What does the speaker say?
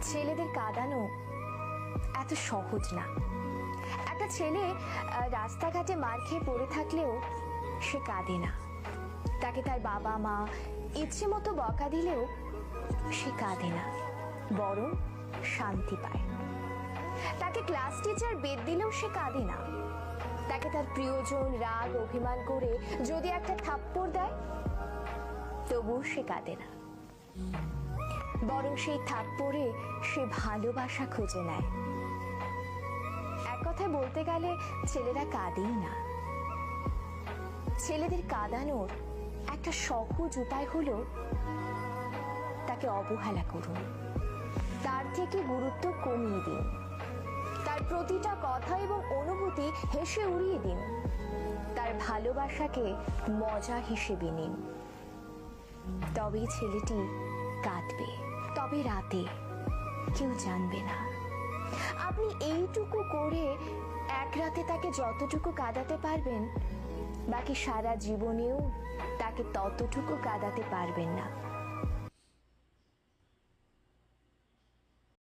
ছেলেদের কাঁদানো এত সহজ না। একটা ছেলে রাস্তাঘাটে মার খেয়ে পড়ে থাকলেও সে কাঁদে না। তাকে তার বাবা মা ইচ্ছে মতো বকা দিলেও সে কাঁদে না, বরং শান্তি পায়। তাকে ক্লাস টিচার বেদ দিলেও সে কাঁদে না। তাকে তার প্রিয়জন রাগ অভিমান করে যদি একটা থাপ্পড় দেয় তবুও সে কাঁদে না, বরং সেই থাপ্পড়ে সে ভালোবাসা খুঁজে নেয়। এক কথায় বলতে গেলে ছেলেরা কাঁদেই না। ছেলেদের কাঁদানোর একটা সহজ উপায় হলো তাকে অবহেলা করুন, তার থেকে গুরুত্ব কমিয়ে দিন, তার প্রতিটা কথা এবং অনুভূতি হেসে উড়িয়ে দিন, তার ভালোবাসাকে মজা হিসেবে নিন। তবেই ছেলেটি কাঁদবে, তবে রাতে কেউ জানবে না। আপনি এইটুকু করে এক রাতে তাকে যতটুকু কাঁদাতে পারবেন, বাকি সারা জীবনেও তাকে ততটুকু কাঁদাতে পারবেন না।